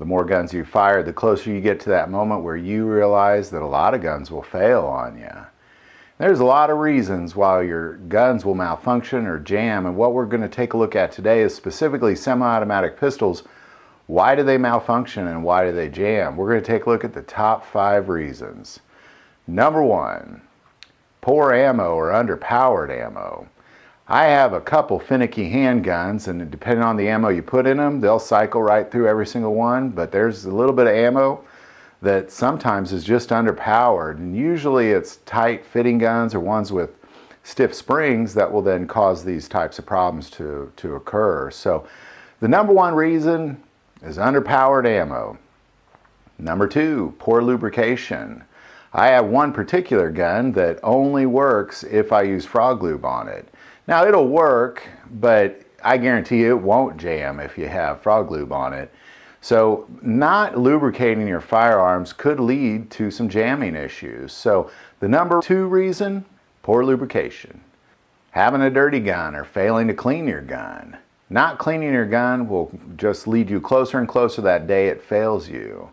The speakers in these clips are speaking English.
The more guns you fire, the closer you get to that moment where you realize that a lot of guns will fail on you. There's a lot of reasons why your guns will malfunction or jam, and what we're going to take a look at today is specifically semi-automatic pistols. Why do they malfunction and why do they jam? We're going to take a look at the top 5 reasons. Number 1, poor ammo or underpowered ammo. I have a couple finicky handguns, and depending on the ammo you put in them, they'll cycle right through every single one, but there's a little bit of ammo that sometimes is just underpowered, and usually it's tight fitting guns or ones with stiff springs that will then cause these types of problems to occur. So the number 1 reason is underpowered ammo. Number 2, poor lubrication. I have one particular gun that only works if I use frog lube on it. Now it'll work, but I guarantee you it won't jam if you have frog lube on it. So not lubricating your firearms could lead to some jamming issues. So the number 2 reason, poor lubrication. Having a dirty gun or failing to clean your gun. Not cleaning your gun will just lead you closer and closer that day it fails you.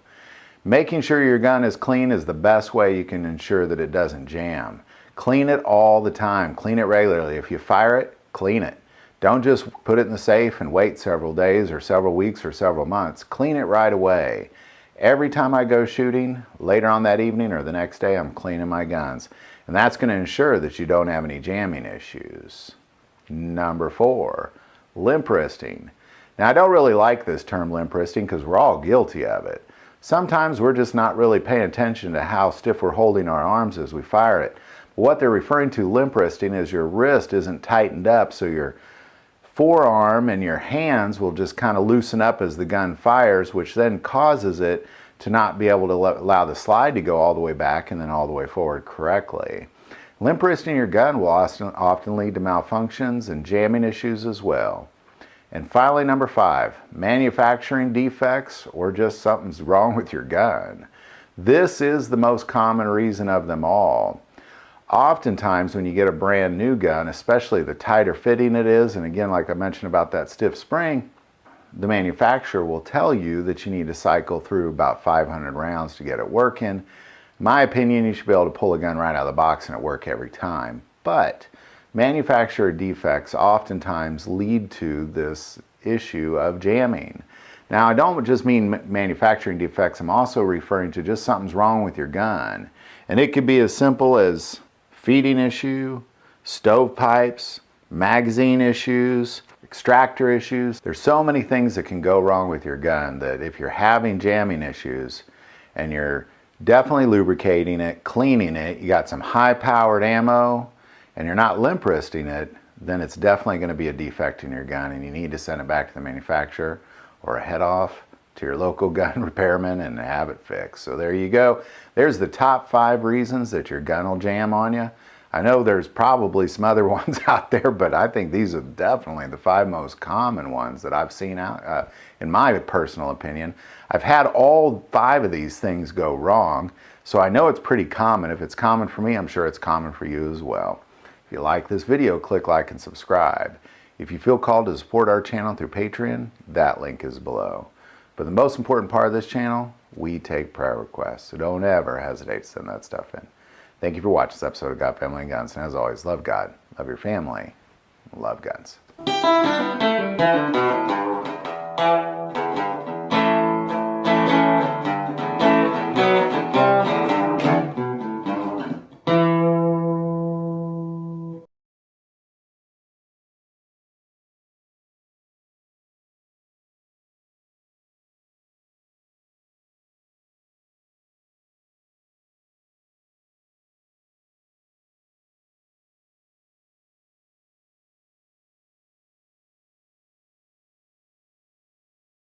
Making sure your gun is clean is the best way you can ensure that it doesn't jam. Clean it all the time. Clean it regularly. If you fire it, clean it. Don't just put it in the safe and wait several days or several weeks or several months. Clean it right away. Every time I go shooting, later on that evening or the next day, I'm cleaning my guns. And that's going to ensure that you don't have any jamming issues. Number 4, limp wristing. Now I don't really like this term limp wristing because we're all guilty of it. Sometimes we're just not really paying attention to how stiff we're holding our arms as we fire it. What they're referring to limp wristing is your wrist isn't tightened up, so your forearm and your hands will just kind of loosen up as the gun fires, which then causes it to not be able to allow the slide to go all the way back and then all the way forward correctly. Limp wristing your gun will often lead to malfunctions and jamming issues as well. And finally, number 5, manufacturing defects or just something's wrong with your gun. This is the most common reason of them all. Oftentimes when you get a brand new gun, especially the tighter fitting it is, and again like I mentioned about that stiff spring, the manufacturer will tell you that you need to cycle through about 500 rounds to get it working. In my opinion, you should be able to pull a gun right out of the box and it work every time. But manufacturer defects oftentimes lead to this issue of jamming. Now I don't just mean manufacturing defects, I'm also referring to just something's wrong with your gun. And it could be as simple as feeding issue, stovepipes, magazine issues, extractor issues. There's so many things that can go wrong with your gun that if you're having jamming issues and you're definitely lubricating it, cleaning it, you got some high-powered ammo, and you're not limp wristing it, then it's definitely going to be a defect in your gun and you need to send it back to the manufacturer or head off to your local gun repairman and have it fixed. So there you go. There's the top 5 reasons that your gun will jam on you. I know there's probably some other ones out there, but I think these are definitely the 5 most common ones that I've seen out, in my personal opinion. I've had all 5 of these things go wrong, so I know it's pretty common. If it's common for me, I'm sure it's common for you as well. If you like this video, click like and subscribe. If you feel called to support our channel through Patreon, that link is below. But the most important part of this channel, we take prayer requests, so don't ever hesitate to send that stuff in. Thank you for watching this episode of God, Family, and Guns, and as always, love God, love your family, love guns.